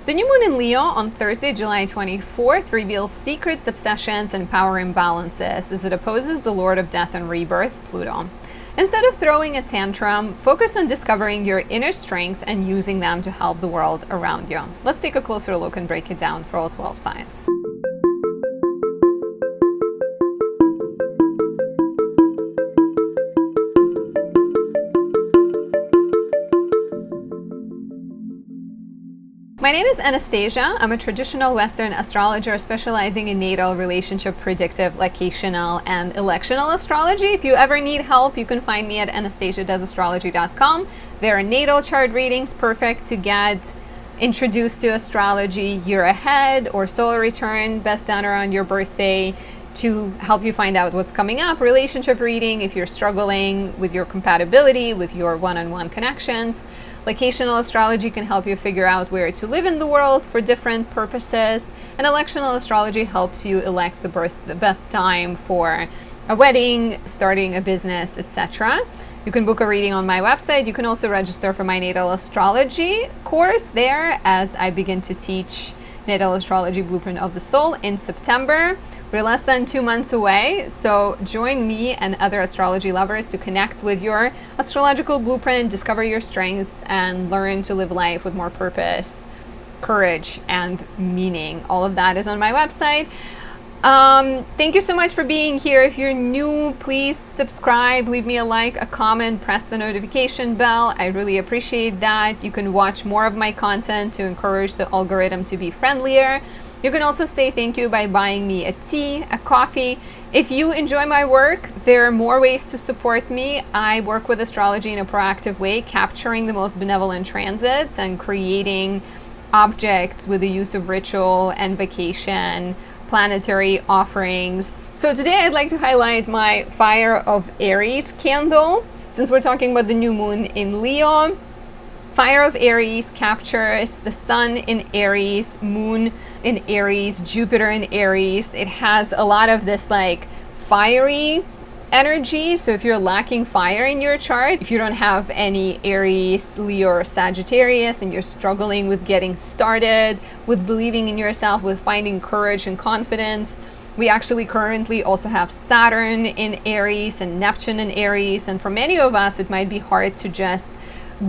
The new moon in Leo on Thursday, July 24th reveals secrets, obsessions, and power imbalances as it opposes the Lord of Death and Rebirth, Pluto. Instead of throwing a tantrum, focus on discovering your inner strength and using them to help the world around you. Let's take a closer look and break it down for all 12 signs. My name is Anastasia. I'm a traditional Western astrologer specializing in natal, relationship, predictive, locational, and electional astrology. If you ever need help, you can find me at anastasiadoesastrology.com. There are natal chart readings, perfect to get introduced to astrology year ahead, or solar return, best done around your birthday, to help you find out what's coming up. Relationship reading if you're struggling with your compatibility, with your one-on-one connections. Locational astrology can help you figure out where to live in the world for different purposes. And electional astrology helps you elect the best time for a wedding, starting a business, etc. You can book a reading on my website. You can also register for my natal astrology course there as I begin to teach Natal Astrology Blueprint of the Soul in September. We're less than 2 months away, so join me and other astrology lovers to connect with your astrological blueprint, discover your strength, and learn to live life with more purpose, courage, and meaning. All of that is on my website. Thank you so much for being here. If you're new, please subscribe, leave me a like, a comment, press the notification bell. I really appreciate that. You can watch more of my content to encourage the algorithm to be friendlier. You can also say thank you by buying me a tea, a coffee. If you enjoy my work, there are more ways to support me. I work with astrology in a proactive way, capturing the most benevolent transits and creating objects with the use of ritual and vacation, planetary offerings. So today I'd like to highlight my Fire of Aries candle. Since we're talking about the new moon in Leo, Fire of Aries captures the sun in Aries, moon in Aries, Jupiter in Aries. It has a lot of this like fiery energy. So if you're lacking fire in your chart, if you don't have any Aries, Leo, or Sagittarius, and you're struggling with getting started, with believing in yourself, with finding courage and confidence, we actually currently also have Saturn in Aries and Neptune in Aries. And for many of us, it might be hard to just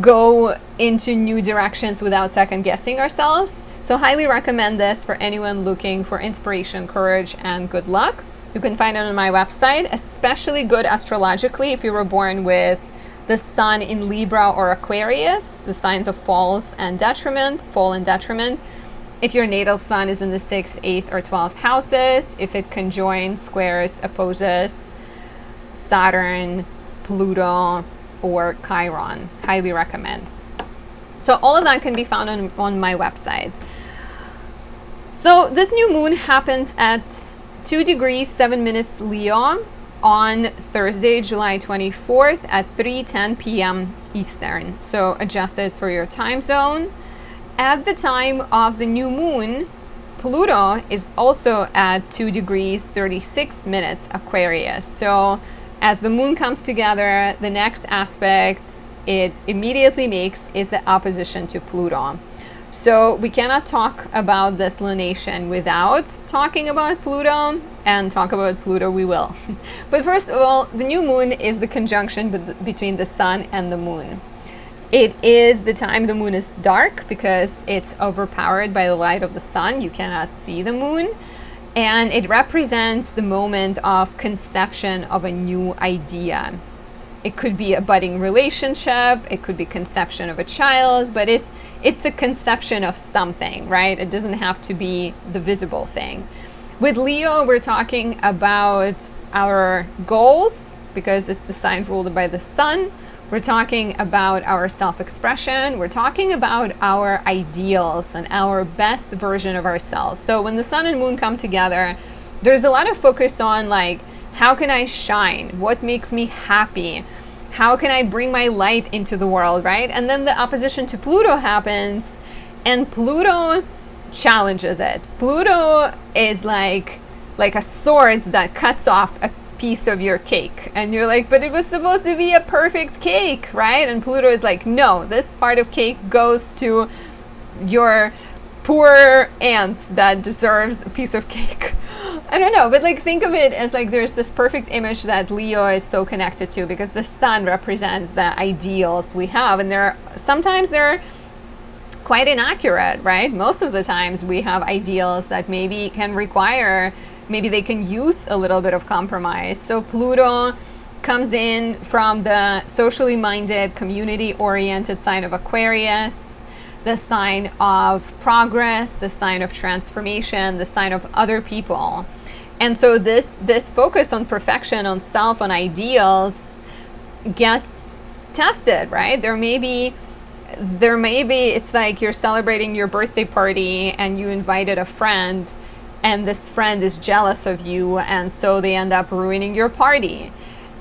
go into new directions without second guessing ourselves. So highly recommend this for anyone looking for inspiration, courage, and good luck. You can find it on my website, especially good astrologically if you were born with the sun in Libra or Aquarius, the signs of fall and detriment. If your natal sun is in the 6th, 8th, or 12th houses, if it conjoins, squares, opposes Saturn, Pluto, or Chiron. Highly recommend. So all of that can be found on my website. So this new moon happens at 2 degrees 7 minutes Leo on Thursday, July 24th at 3:10 p.m. Eastern. So adjust it for your time zone. At the time of the new moon, Pluto is also at 2 degrees 36 minutes Aquarius. So as the moon comes together, the next aspect it immediately makes is the opposition to Pluto. So we cannot talk about this lunation without talking about Pluto, and talk about Pluto we will. But first of all, the new moon is the conjunction between the sun and the moon. It is the time the moon is dark because it's overpowered by the light of the sun. You cannot see the moon. And it represents the moment of conception of a new idea. It could be a budding relationship, it could be conception of a child, but it's a conception of something, right? It doesn't have to be the visible thing. With Leo, we're talking about our goals because it's the sign ruled by the sun. We're talking about our self-expression. We're talking about our ideals and our best version of ourselves. So when the sun and moon come together, there's a lot of focus on like, how can I shine? What makes me happy? How can I bring my light into the world, right? And then the opposition to Pluto happens, and Pluto challenges it. Pluto is like a sword that cuts off a piece of your cake, and you're like, but it was supposed to be a perfect cake, right? And Pluto is like, no, this part of cake goes to your poor ant that deserves a piece of cake. I don't know, but like think of it as like there's this perfect image that Leo is so connected to, because the sun represents the ideals we have, and sometimes they're quite inaccurate, right? Most of the times we have ideals that maybe they can use a little bit of compromise. So Pluto comes in from the socially minded, community-oriented sign of Aquarius, the sign of progress, the sign of transformation, the sign of other people. And so this focus on perfection, on self, on ideals gets tested, right? There may be it's like you're celebrating your birthday party and you invited a friend, and this friend is jealous of you, and so they end up ruining your party.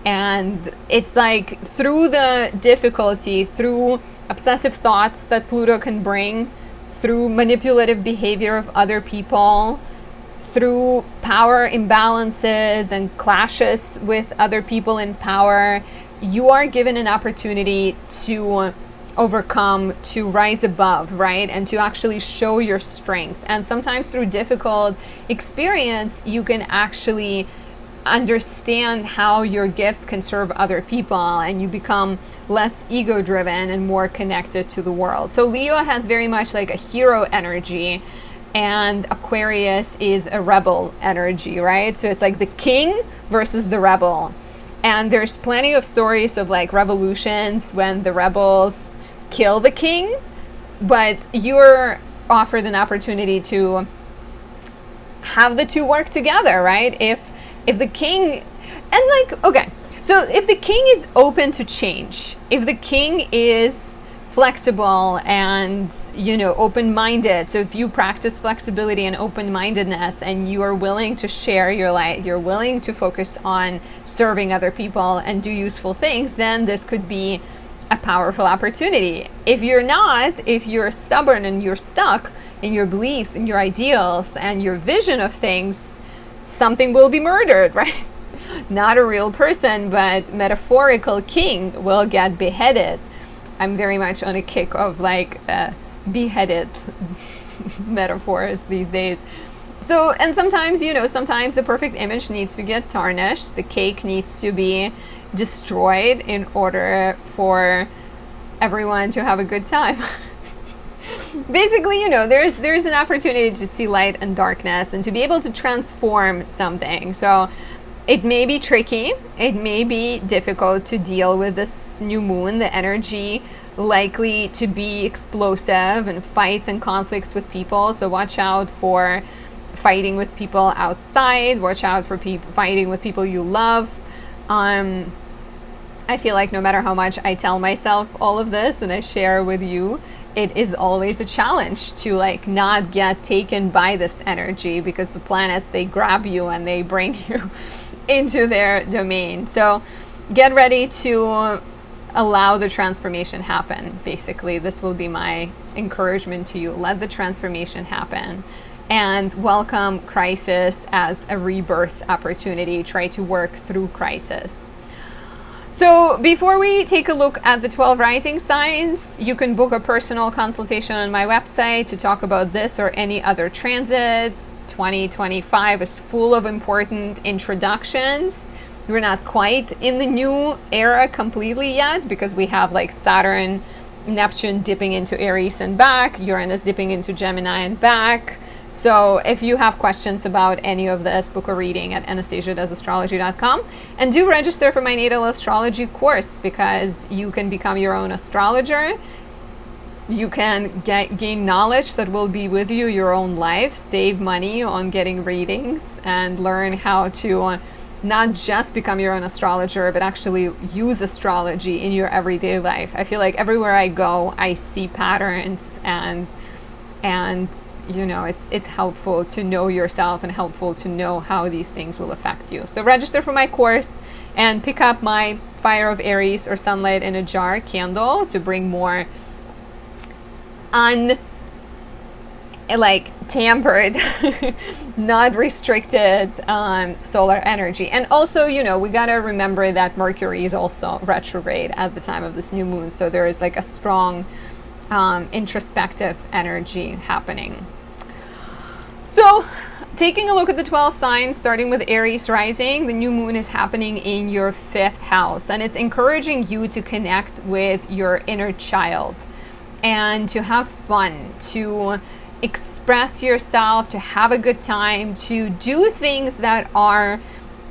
And it's like through the difficulty, through obsessive thoughts that Pluto can bring, through manipulative behavior of other people, through power imbalances and clashes with other people in power, you are given an opportunity to overcome, to rise above, right? And to actually show your strength. And sometimes through difficult experience, you can actually understand how your gifts can serve other people, and you become less ego driven and more connected to the world. So Leo has very much like a hero energy, and Aquarius is a rebel energy, right? So it's like the king versus the rebel. And there's plenty of stories of like revolutions when the rebels kill the king, but you're offered an opportunity to have the two work together, right? If the king, and like, okay, so if the king is open to change, if the king is flexible and, you know, open-minded, so if you practice flexibility and open-mindedness and you are willing to share your life, you're willing to focus on serving other people and do useful things, then this could be a powerful opportunity. If you're not, if you're stubborn and you're stuck in your beliefs and your ideals and your vision of things, something will be murdered, right? Not a real person, but metaphorical king will get beheaded. I'm very much on a kick of like beheaded metaphors these days. So, and sometimes, you know, sometimes the perfect image needs to get tarnished. The cake needs to be destroyed in order for everyone to have a good time. Basically, you know, there's an opportunity to see light and darkness and to be able to transform something. So it may be tricky, it may be difficult to deal with this new moon, the energy likely to be explosive and fights and conflicts with people. So watch out for fighting with people outside, watch out for fighting with people you love. I feel like no matter how much I tell myself all of this and I share with you, it is always a challenge to like not get taken by this energy, because the planets, they grab you and they bring you into their domain. So get ready to allow the transformation happen. Basically, this will be my encouragement to you. Let the transformation happen and welcome crisis as a rebirth opportunity. Try to work through crisis. So before we take a look at the 12 rising signs, you can book a personal consultation on my website to talk about this or any other transit. 2025 is full of important introductions. We're not quite in the new era completely yet, because we have like Saturn, Neptune dipping into Aries and back, Uranus dipping into Gemini and back. So if you have questions about any of this, book a reading at anastasiadoesastrology.com, and do register for my natal astrology course, because you can become your own astrologer. You can gain knowledge that will be with you your own life, save money on getting readings, and learn how to not just become your own astrologer, but actually use astrology in your everyday life. I feel like everywhere I go, I see patterns, and you know, it's helpful to know yourself and helpful to know how these things will affect you. So register for my course and pick up my Fire of Aries or Sunlight in a Jar candle to bring more tampered, not restricted solar energy. And also, you know, we got to remember that Mercury is also retrograde at the time of this new moon. So there is like a strong introspective energy happening. So taking a look at the 12 signs, starting with Aries rising, the new moon is happening in your 5th house, and it's encouraging you to connect with your inner child and to have fun, to express yourself, to have a good time, to do things that are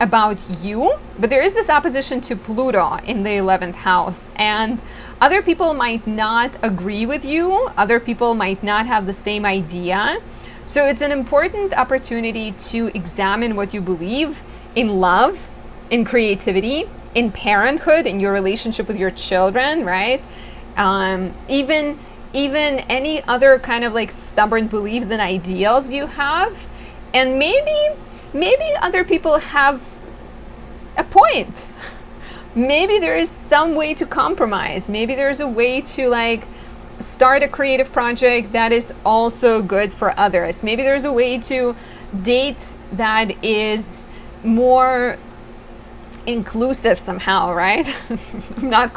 about you. But there is this opposition to Pluto in the 11th house, and other people might not agree with you. Other people might not have the same idea. So it's an important opportunity to examine what you believe in love, in creativity, in parenthood, in your relationship with your children, right? Even any other kind of like stubborn beliefs and ideals you have. And maybe other people have a point. Maybe there is some way to compromise. Maybe there's a way to like start a creative project that is also good for others. Maybe there's a way to date that is more inclusive somehow, right? I'm not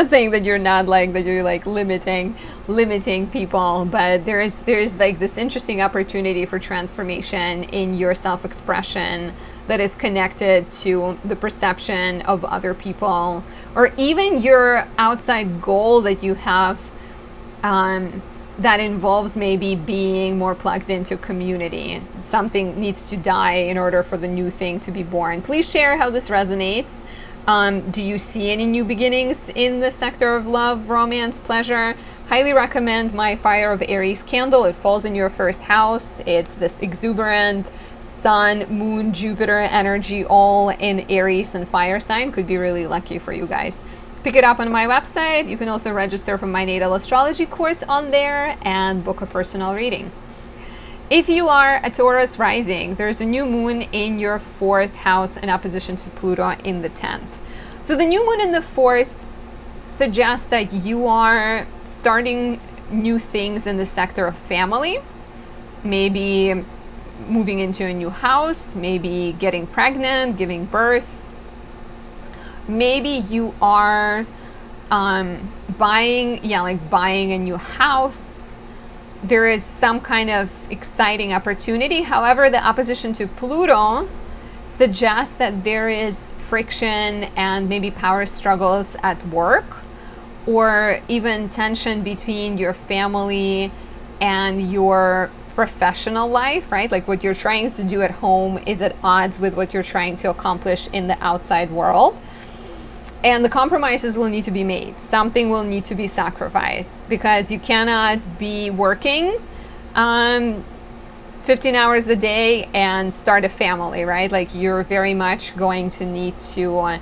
saying that you're not like, that you're like limiting people, but there's like this interesting opportunity for transformation in your self-expression that is connected to the perception of other people, or even your outside goal that you have, that involves maybe being more plugged into community. Something needs to die in order for the new thing to be born. Please share how this resonates. Do you see any new beginnings in the sector of love, romance, pleasure? Highly recommend my Fire of Aries candle. It falls in your 1st house. It's this exuberant Sun, Moon, Jupiter energy, all in Aries and fire sign. Could be really lucky for you guys. Pick it up on my website. You can also register for my natal astrology course on there and book a personal reading. If you are a Taurus rising, there's a new moon in your 4th house in opposition to Pluto in the 10th. So the new moon in the 4th suggests that you are starting new things in the sector of family, maybe moving into a new house, maybe getting pregnant, giving birth. Maybe you are buying a new house. There is some kind of exciting opportunity. However, the opposition to Pluto suggests that there is friction and maybe power struggles at work, or even tension between your family and your professional life, right? Like what you're trying to do at home is at odds with what you're trying to accomplish in the outside world. And the compromises will need to be made. Something will need to be sacrificed, because you cannot be working 15 hours a day and start a family, right? Like you're very much going to need to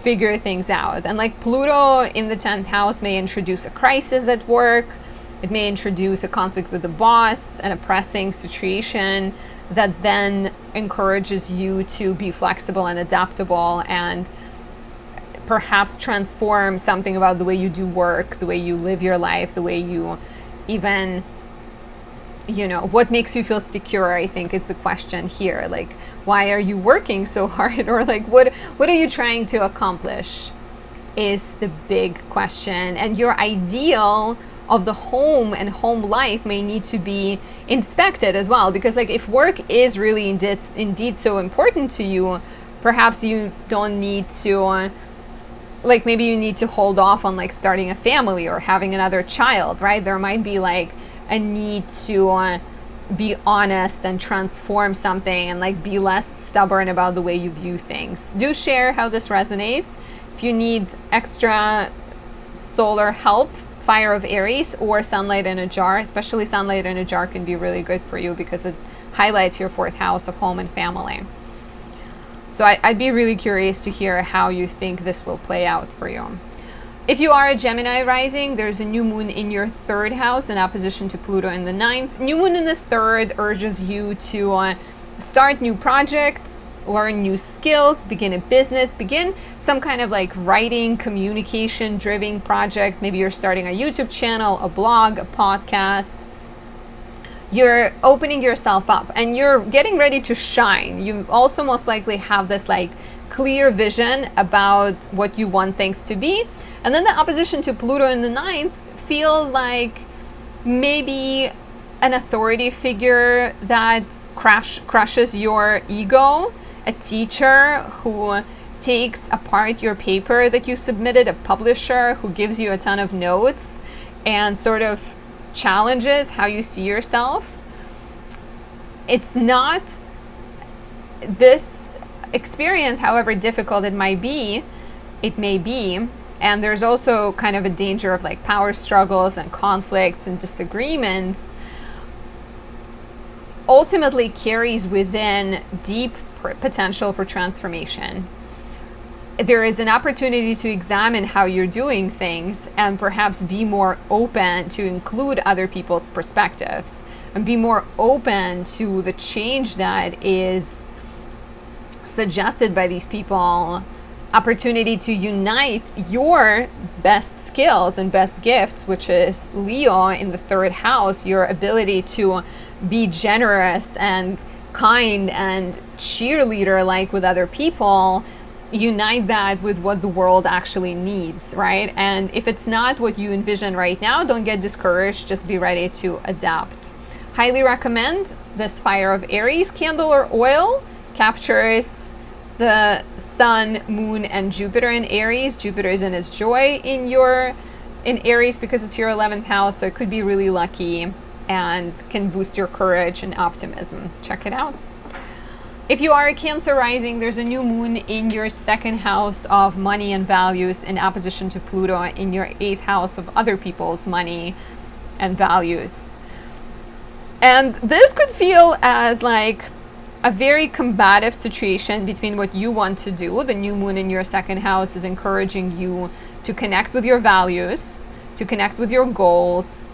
figure things out. And like Pluto in the 10th house may introduce a crisis at work. It may introduce a conflict with the boss, an oppressing situation that then encourages you to be flexible and adaptable, and perhaps transform something about the way you do work, the way you live your life, the way you even, what makes you feel secure, I think, is the question here. Like, why are you working so hard? Or like, what are you trying to accomplish is the big question. And your ideal of the home and home life may need to be inspected as well, because like if work is really indeed so important to you, perhaps you don't need to like maybe you need to hold off on like starting a family or having another child, right? There might be like a need to be honest and transform something and like be less stubborn about the way you view things. Do share how this resonates. If you need extra solar help, Fire of Aries or Sunlight in a Jar, especially Sunlight in a Jar, can be really good for you because it highlights your 4th house of home and family. So I'd be really curious to hear how you think this will play out for you. If you are a Gemini rising, there's a new moon in your 3rd house in opposition to Pluto in the 9th. New moon in the 3rd urges you to start new projects, learn new skills, begin a business, begin some kind of like writing, communication driven project. Maybe you're starting a YouTube channel, a blog, a podcast. You're opening yourself up and you're getting ready to shine. You also most likely have this like clear vision about what you want things to be. And then the opposition to Pluto in the 9th feels like maybe an authority figure that crushes your ego, a teacher who takes apart your paper that you submitted, a publisher who gives you a ton of notes and sort of challenges how you see yourself. It's not this experience, however difficult it may be, and there's also kind of a danger of like power struggles and conflicts and disagreements, ultimately carries within deep potential for transformation. There is an opportunity to examine how you're doing things and perhaps be more open to include other people's perspectives and be more open to the change that is suggested by these people. Opportunity to unite your best skills and best gifts, which is Leo in the 3rd house, your ability to be generous and kind and cheerleader like with other people. Unite that with what the world actually needs, right? And if it's not what you envision right now, don't get discouraged, just be ready to adapt. Highly recommend this Fire of Aries candle or oil. Captures the Sun, Moon, and Jupiter in Aries. Jupiter is in its joy in Aries because it's your 11th house, so it could be really lucky and can boost your courage and optimism. Check it out. If you are a Cancer rising, there's a new moon in your 2nd house of money and values in opposition to Pluto in your 8th house of other people's money and values. And this could feel as like a very combative situation between what you want to do. The new moon in your 2nd house is encouraging you to connect with your values, to connect with your goals.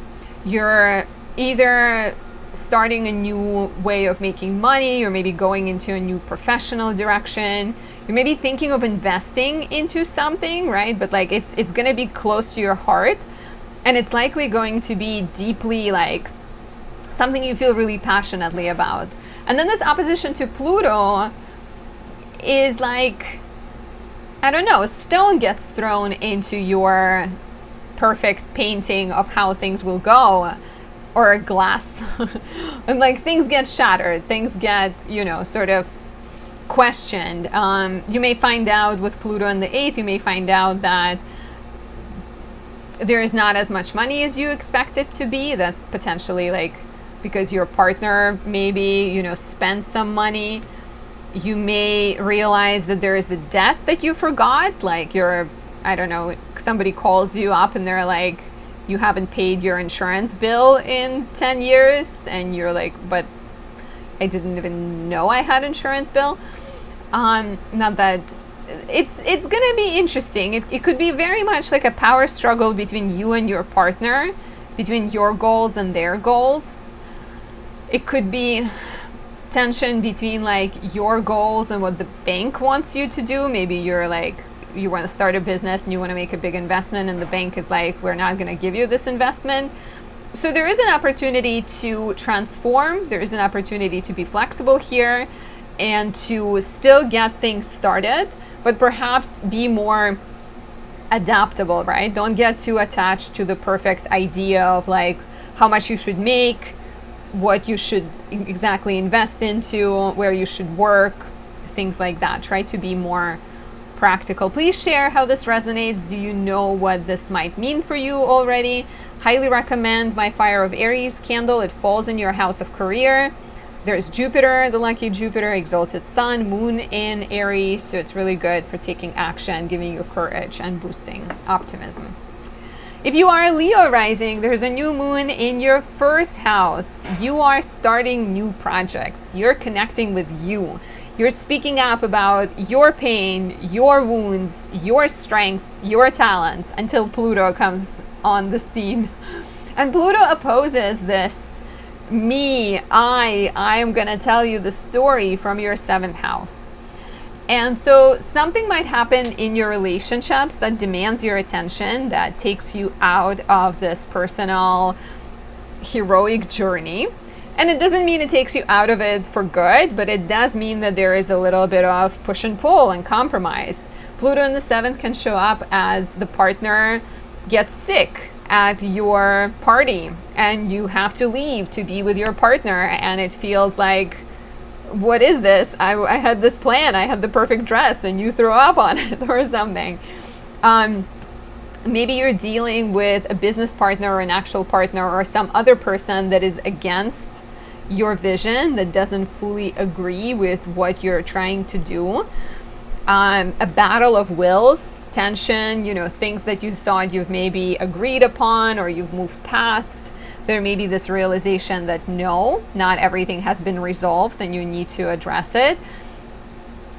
You're either starting a new way of making money, or maybe going into a new professional direction. You're maybe thinking of investing into something, right? But like it's going to be close to your heart, and it's likely going to be deeply like something you feel really passionately about. And then this opposition to Pluto is like, I don't know, a stone gets thrown into your perfect painting of how things will go, or a glass. And like things get shattered, things get, sort of questioned. You may find out with Pluto in the 8th, you may find out that there is not as much money as you expect it to be. That's potentially like because your partner maybe, spent some money. You may realize that there is a debt that you forgot, like somebody calls you up and they're like, you haven't paid your insurance bill in 10 years, and you're like, but I didn't even know I had insurance bill. Not that it's gonna be interesting. It could be very much like a power struggle between you and your partner, between your goals and their goals. It could be tension between like your goals and what the bank wants you to do. Maybe you're like, you want to start a business and you want to make a big investment, and the bank is like, we're not going to give you this investment. So there is an opportunity to transform. There is an opportunity to be flexible here and to still get things started, but perhaps be more adaptable, right? Don't get too attached to the perfect idea of like how much you should make, what you should exactly invest into, where you should work, things like that. Try to be more practical. Please share how this resonates. Do you know what this might mean for you already? Highly recommend my Fire of Aries candle. It falls in your house of career. There's Jupiter, the lucky Jupiter, exalted Sun, Moon in Aries, so it's really good for taking action, giving you courage and boosting optimism. If you are a Leo rising, there's a new moon in your 1st house. You are starting new projects. You're connecting with you. You're speaking up about your pain, your wounds, your strengths, your talents, until Pluto comes on the scene. And Pluto opposes this. I am going to tell you the story from your 7th house. And so something might happen in your relationships that demands your attention, that takes you out of this personal heroic journey. And it doesn't mean it takes you out of it for good, but it does mean that there is a little bit of push and pull and compromise. Pluto in the 7th can show up as the partner gets sick, at your party and you have to leave to be with your partner, and it feels like, what is this? I had this plan, I had the perfect dress, and you throw up on it or something. Maybe you're dealing with a business partner or an actual partner or some other person that is against your vision, that doesn't fully agree with what you're trying to do. A battle of wills, tension, things that you thought you've maybe agreed upon or you've moved past. There may be this realization that no, not everything has been resolved and you need to address it.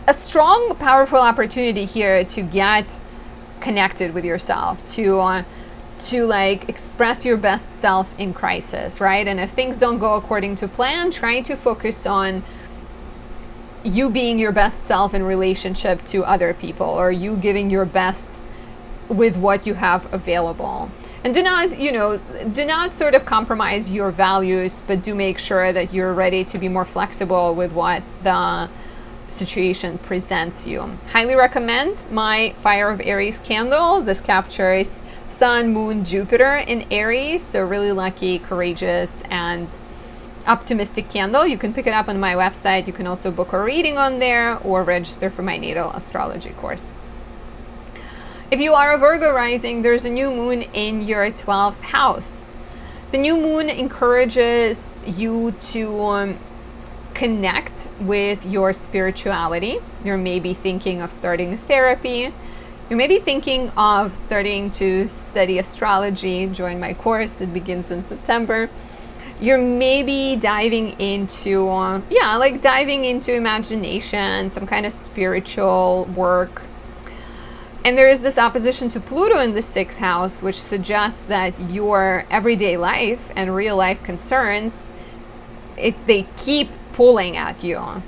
A strong, powerful opportunity here to get connected with yourself, to like express your best self in crisis, right? And if things don't go according to plan, try to focus on you being your best self in relationship to other people, or you giving your best with what you have available. And do not sort of compromise your values, but do make sure that you're ready to be more flexible with what the situation presents you. Highly recommend my Fire of Aries candle. This captures Sun, Moon, Jupiter in Aries. So really lucky, courageous, and optimistic candle. You can pick it up on my website. You can also book a reading on there or register for my natal astrology course. If you are a Virgo rising, there's a new moon in your 12th house. The new moon encourages you to connect with your spirituality. You're maybe thinking of starting therapy. You may be thinking of starting to study astrology. Join my course. It begins in September. You're maybe diving into, diving into imagination, some kind of spiritual work. And there is this opposition to Pluto in the 6th house, which suggests that your everyday life and real life concerns, they keep pulling at you.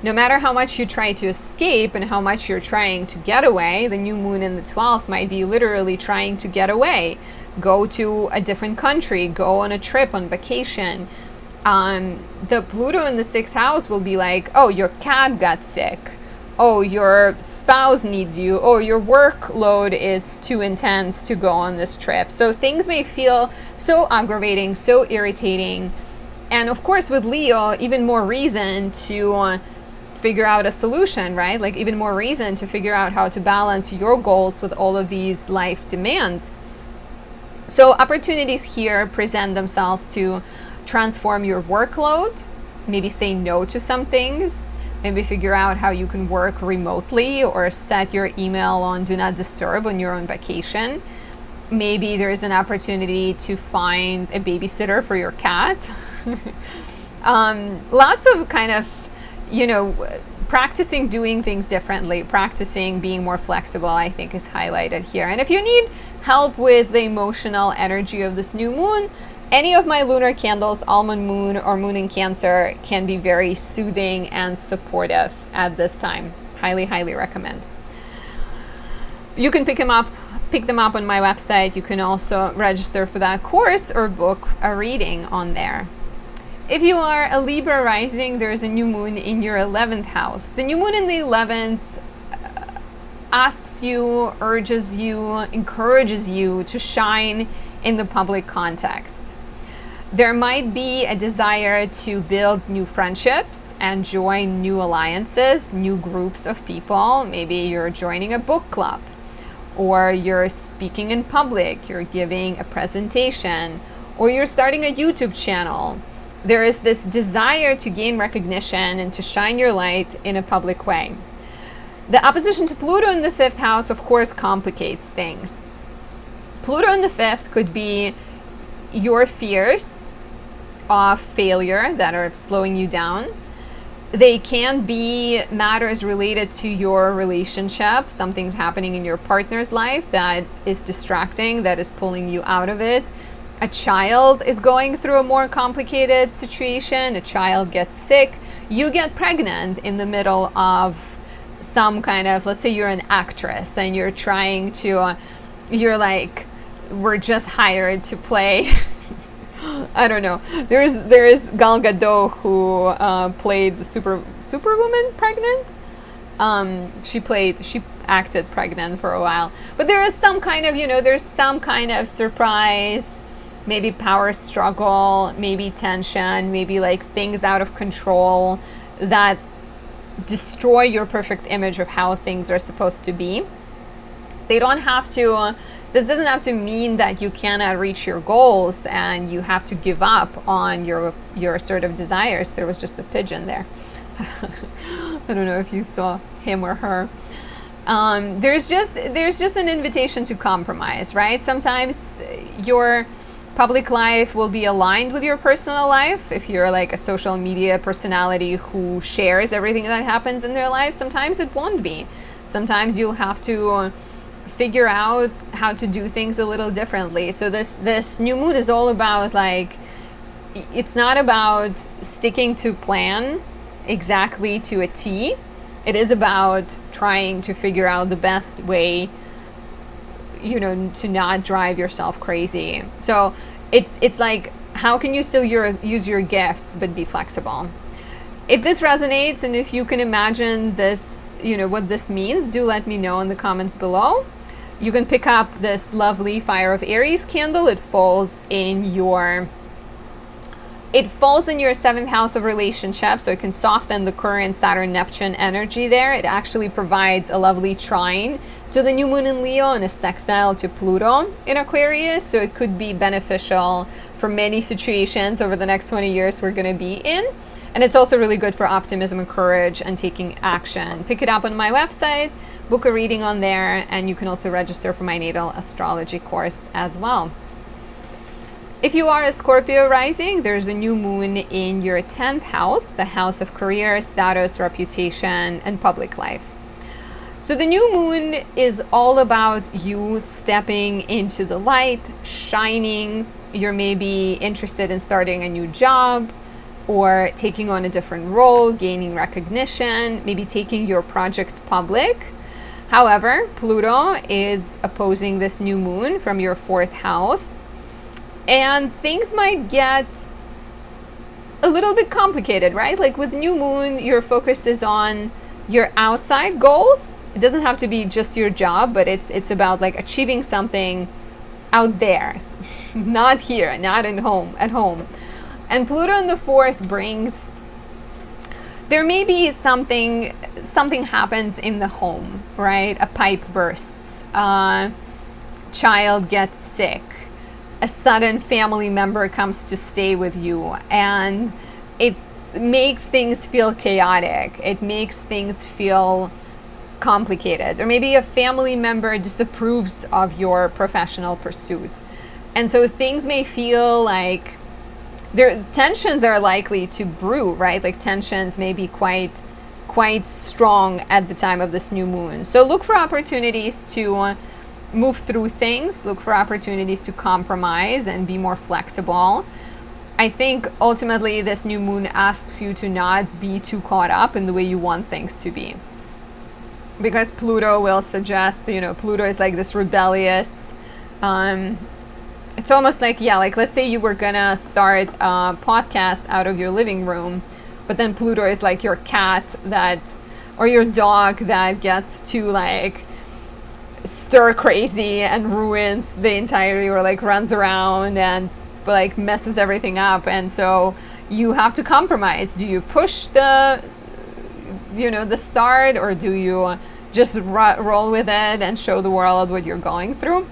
No matter how much you try to escape and how much you're trying to get away, the new moon in the 12th might be literally trying to get away. Go to a different country, go on a trip, on vacation. The Pluto in the 6th house will be like, oh, your cat got sick. Oh, your spouse needs you. Oh, your workload is too intense to go on this trip. So things may feel so aggravating, so irritating. And of course, with Leo, even more reason to figure out a solution, right? Like even more reason to figure out how to balance your goals with all of these life demands. So opportunities here present themselves to transform your workload, maybe say no to some things, maybe figure out how you can work remotely or set your email on Do Not Disturb when you're on vacation. Maybe there's an opportunity to find a babysitter for your cat. Lots of kind of, practicing doing things differently, practicing being more flexible, I think is highlighted here. And if you need help with the emotional energy of this new moon, any of my lunar candles, almond moon or moon in Cancer, can be very soothing and supportive at this time. Highly, highly recommend. You can pick them up on my website. You can also register for that course or book a reading on there. If you are a Libra rising, there's a new moon in your 11th house. The new moon in the 11th asks you, urges you, encourages you to shine in the public context. There might be a desire to build new friendships and join new alliances, new groups of people. Maybe you're joining a book club, or you're speaking in public, you're giving a presentation, or you're starting a YouTube channel. There is this desire to gain recognition and to shine your light in a public way. The opposition to Pluto in the 5th house, of course, complicates things. Pluto in the 5th could be your fears of failure that are slowing you down. They can be matters related to your relationship, something's happening in your partner's life that is distracting, that is pulling you out of it. A child is going through a more complicated situation, a child gets sick, you get pregnant in the middle of some kind of, let's say you're an actress and you're trying to, you're like, we're just hired to play I don't know. There is Gal Gadot who played the Superwoman pregnant. acted pregnant for a while. But there is some kind of, there's some kind of surprise, maybe power struggle, maybe tension, maybe like things out of control that destroy your perfect image of how things are supposed to be. They don't have to, this doesn't have to mean that you cannot reach your goals and you have to give up on your sort of desires. There was just a pigeon there. I don't know if you saw him or her. There's just an invitation to compromise, right? Sometimes your public life will be aligned with your personal life. If you're like a social media personality who shares everything that happens in their life, sometimes it won't be. Sometimes you'll have to figure out how to do things a little differently. So this new moon is all about, like, it's not about sticking to plan exactly to a T. It is about trying to figure out the best way, to not drive yourself crazy. So it's like, how can you still use your gifts but be flexible? If this resonates and if you can imagine this, what this means, do let me know in the comments below. You can pick up this lovely Fire of Aries candle. It falls in your 7th house of relationships, so it can soften the current Saturn-Neptune energy there. It actually provides a lovely trine to the new moon in Leo and a sextile to Pluto in Aquarius, so it could be beneficial for many situations over the next 20 years we're going to be in. And it's also really good for optimism and courage and taking action. Pick it up on my website, book a reading on there, and you can also register for my natal astrology course as well. If you are a Scorpio rising, there's a new moon in your 10th house, the house of career, status, reputation, and public life. So the new moon is all about you stepping into the light, shining. You're maybe interested in starting a new job or taking on a different role, gaining recognition, maybe taking your project public. However, Pluto is opposing this new moon from your 4th house, and things might get a little bit complicated, right? Like with new moon, your focus is on your outside goals. It doesn't have to be just your job, but it's about like achieving something out there, not here, not at home. And Pluto in the 4th brings, there may be something happens in the home, right? A pipe bursts, child gets sick, a sudden family member comes to stay with you, and it makes things feel chaotic. It makes things feel complicated. Or maybe a family member disapproves of your professional pursuit. And so things may feel like tensions are likely to brew, right? Like tensions may be quite strong at the time of this new moon. So look for opportunities to move through things, look for opportunities to compromise and be more flexible. I think ultimately this new moon asks you to not be too caught up in the way you want things to be. Because Pluto will suggest, Pluto is like this rebellious, it's almost like, like let's say you were gonna start a podcast out of your living room, but then Pluto is like your cat or your dog that gets to like stir crazy and ruins the entirety, or like runs around and like messes everything up. And so you have to compromise. Do you push the start, or do you just roll with it and show the world what you're going through?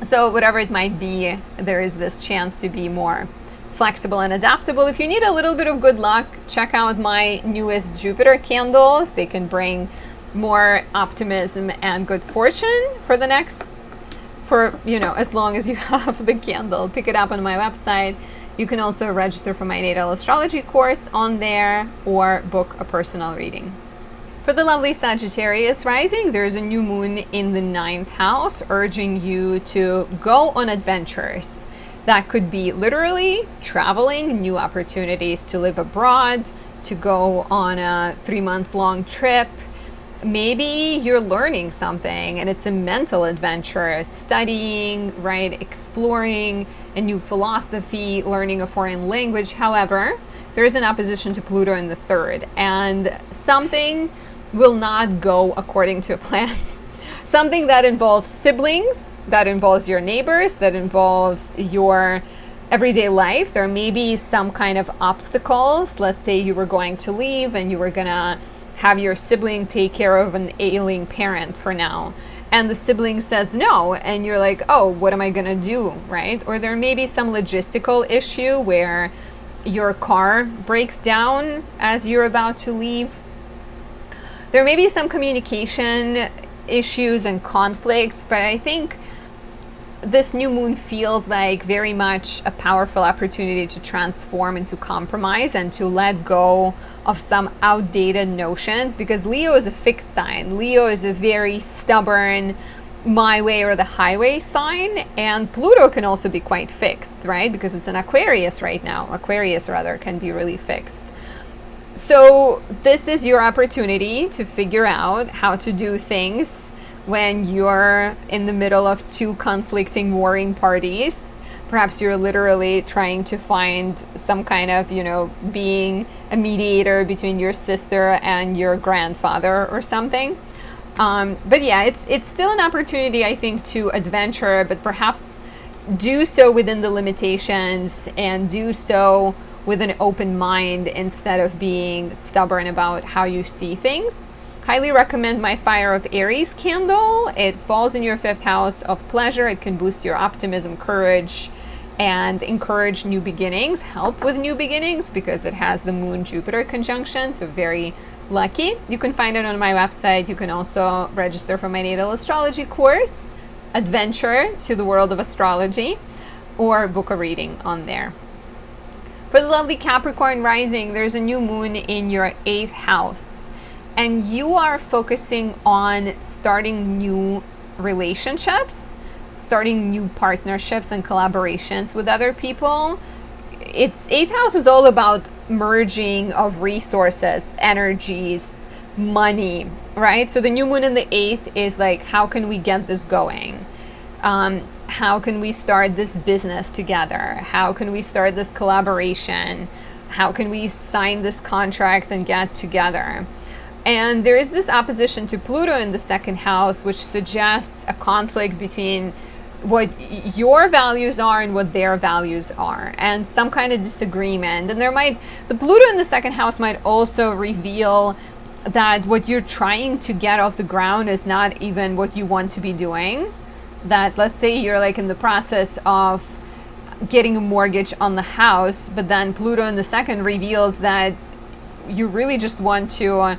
So whatever it might be, there is this chance to be more flexible and adaptable. If you need a little bit of good luck, check out my newest Jupiter candles. They can bring more optimism and good fortune for as long as you have the candle. Pick it up on my website. You can also register for my natal astrology course on there or book a personal reading. For the lovely Sagittarius rising, there's a new moon in the 9th house urging you to go on adventures. That could be literally traveling, new opportunities to live abroad, to go on a 3-month-long trip. Maybe you're learning something and it's a mental adventure, studying, right, exploring a new philosophy, learning a foreign language. However, there is an opposition to Pluto in the 3rd, and something will not go according to a plan. Something that involves siblings, that involves your neighbors, that involves your everyday life. There may be some kind of obstacles. Let's say you were going to leave and you were gonna have your sibling take care of an ailing parent for now, and the sibling says no, and you're like, oh, what am I gonna do, right? Or there may be some logistical issue where your car breaks down as you're about to leave. There may be some communication issues and conflicts, but I think this new moon feels like very much a powerful opportunity to transform and to compromise and to let go of some outdated notions, because Leo is a fixed sign. Leo is a very stubborn, my way or the highway sign, and Pluto can also be quite fixed, right? Because it's an Aquarius right now. Aquarius rather can be really fixed. So this is your opportunity to figure out how to do things when you're in the middle of two conflicting, warring parties. Perhaps you're literally trying to find some kind of, being a mediator between your sister and your grandfather or something. But yeah, it's still an opportunity, I think, to adventure, but perhaps do so within the limitations and do so with an open mind instead of being stubborn about how you see things. Highly recommend my Fire of Aries candle. It falls in your 5th house of pleasure. It can boost your optimism, courage, and encourage new beginnings, help with new beginnings, because it has the Moon-Jupiter conjunction, so very lucky. You can find it on my website. You can also register for my natal astrology course, Adventure to the World of Astrology, or book a reading on there. For the lovely Capricorn rising, there's a new moon in your 8th house. And you are focusing on starting new relationships, starting new partnerships and collaborations with other people. It's 8th house is all about merging of resources, energies, money, right? So the new moon in the 8th is like, how can we get this going? How can we start this business together? How can we start this collaboration? How can we sign this contract and get together? And there is this opposition to Pluto in the 2nd house, which suggests a conflict between what your values are and what their values are, and some kind of disagreement. And the Pluto in the 2nd house might also reveal that what you're trying to get off the ground is not even what you want to be doing. That, let's say you're like in the process of getting a mortgage on the house, but then Pluto in the 2nd reveals that you really just want to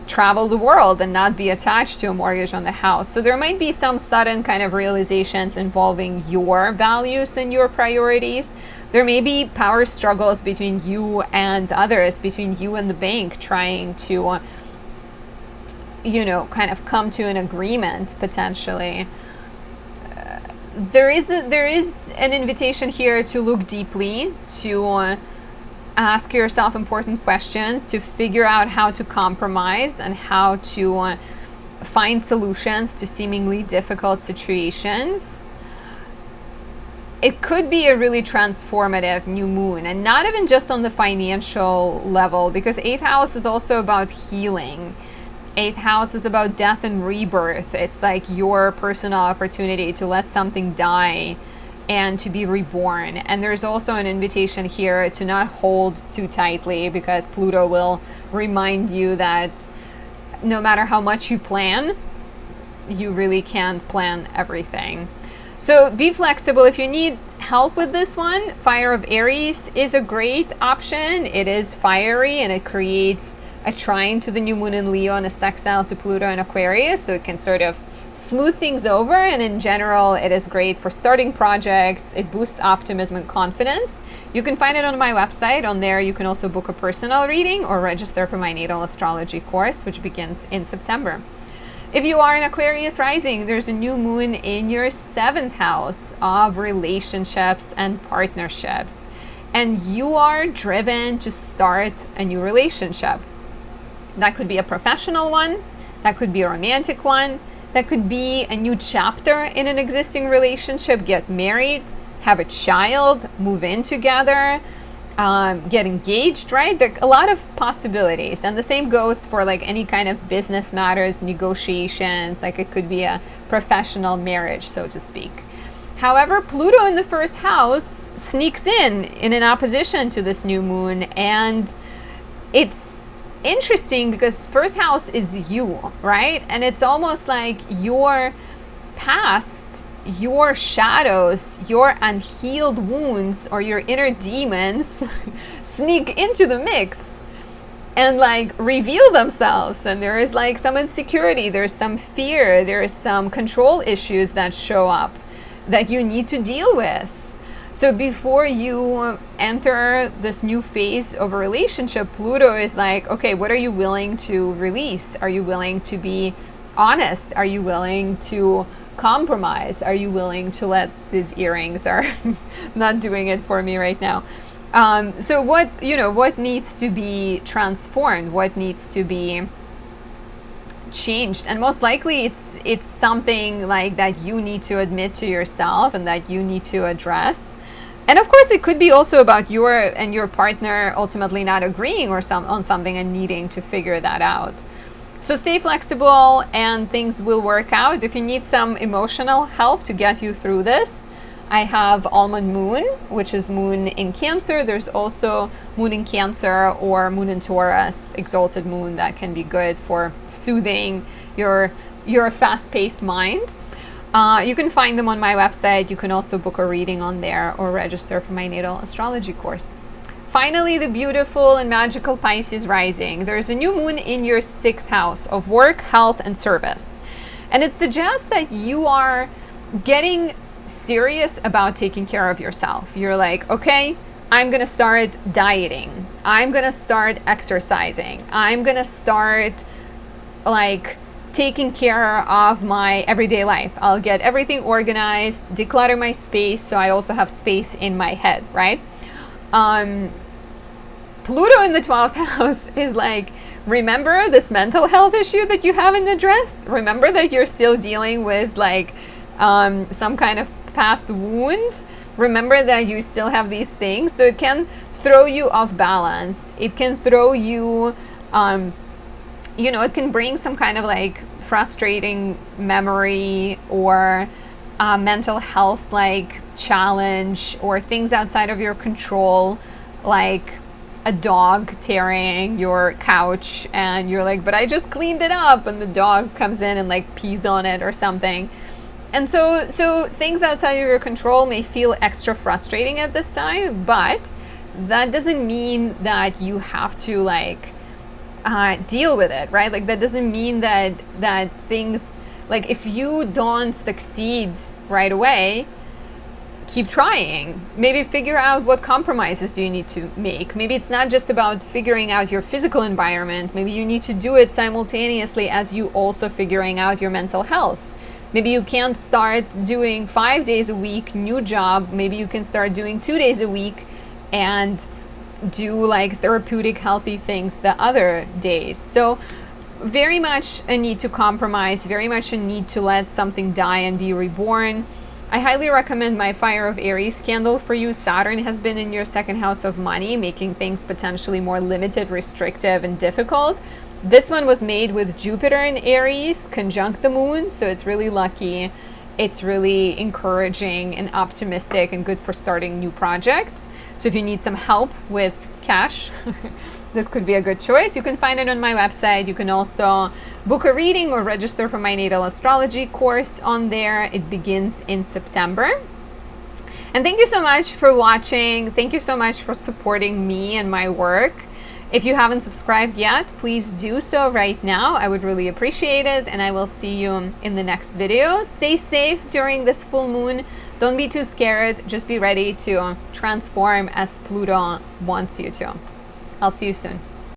travel the world and not be attached to a mortgage on the house. So there might be some sudden kind of realizations involving your values and your priorities. There may be power struggles between you and others, between you and the bank, trying to, kind of come to an agreement potentially. There is an invitation here to look deeply, to ask yourself important questions, to figure out how to compromise and how to find solutions to seemingly difficult situations. It could be a really transformative new moon, and not even just on the financial level, because 8th house is also about healing. 8th house is about death and rebirth. It's like your personal opportunity to let something die and to be reborn. And there's also an invitation here to not hold too tightly, because Pluto will remind you that no matter how much you plan, you really can't plan everything. So be flexible. If you need help with this one, Fire of Aries is a great option. It is fiery and it creates a trine to the new moon in Leo and a sextile to Pluto and Aquarius, so it can sort of smooth things over, and in general it is great for starting projects. It boosts optimism and confidence. You can find it on my website. On there you can also book a personal reading or register for my natal astrology course, which begins in September. If you are an Aquarius rising, there's a new moon in your 7th house of relationships and partnerships, and you are driven to start a new relationship. That could be a professional one, that could be a romantic one, that could be a new chapter in an existing relationship, get married, have a child, move in together. get engaged, right? There are a lot of possibilities. And the same goes for like any kind of business matters, negotiations, like it could be a professional marriage, so to speak. However, Pluto in the first house sneaks in an opposition to this new moon, and it's interesting because first house is you, right? And it's almost like your past, your shadows, your unhealed wounds, or your inner demons sneak into the mix and like reveal themselves. And there is like some insecurity, there's some fear, there's some control issues that show up that you need to deal with. So before you enter this new phase of a relationship, Pluto is like, okay, what are you willing to release? Are you willing to be honest? Are you willing to compromise? Are you willing to let these earrings are not doing it for me right now? So what needs to be transformed? What needs to be changed? And most likely it's something like that you need to admit to yourself and that you need to address. And of course it could be also about your partner ultimately not agreeing on something and needing to figure that out. So stay flexible and things will work out. If you need some emotional help to get you through this, I have Almond Moon, which is Moon in Cancer. There's also Moon in Cancer or Moon in Taurus, Exalted Moon, that can be good for soothing your fast-paced mind. You can find them on my website. You can also book a reading on there or register for my natal astrology course. Finally, the beautiful and magical Pisces rising. There's a new moon in your 6th house of work, health, and service. And it suggests that you are getting serious about taking care of yourself. You're like, okay, I'm going to start dieting. I'm going to start exercising. I'm going to start like taking care of my everyday life. I'll get everything organized, declutter my space so I also have space in my head, right? Pluto in the 12th house is like, remember this mental health issue that you haven't addressed? Remember that you're still dealing with like some kind of past wound? Remember that you still have these things. So it can throw you off balance. It can throw you, it can bring some kind of like frustrating memory or mental health like challenge or things outside of your control, like a dog tearing your couch and you're like, but I just cleaned it up, and the dog comes in and like pees on it or something. And so things outside of your control may feel extra frustrating at this time, but that doesn't mean that you have to like deal with it, right? Like that doesn't mean that things, like if you don't succeed right away, keep trying. Maybe figure out what compromises do you need to make. Maybe it's not just about figuring out your physical environment. Maybe you need to do it simultaneously as you also figuring out your mental health. Maybe you can't start doing 5 days a week, new job. Maybe you can start doing 2 days a week and do like therapeutic, healthy things the other days. So very much a need to compromise, very much a need to let something die and be reborn. I highly recommend my Fire of Aries candle for you. Saturn has been in your 2nd house of money, making things potentially more limited, restrictive, and difficult. This one was made with Jupiter in Aries, conjunct the moon, so it's really lucky. It's really encouraging and optimistic and good for starting new projects. So if you need some help with cash, this could be a good choice. You can find it on my website. You can also book a reading or register for my natal astrology course on there. It begins in September. And thank you so much for watching. Thank you so much for supporting me and my work. If you haven't subscribed yet, please do so right now. I would really appreciate it, and I will see you in the next video. Stay safe during this full moon. Don't be too scared. Just be ready to transform as Pluto wants you to. I'll see you soon.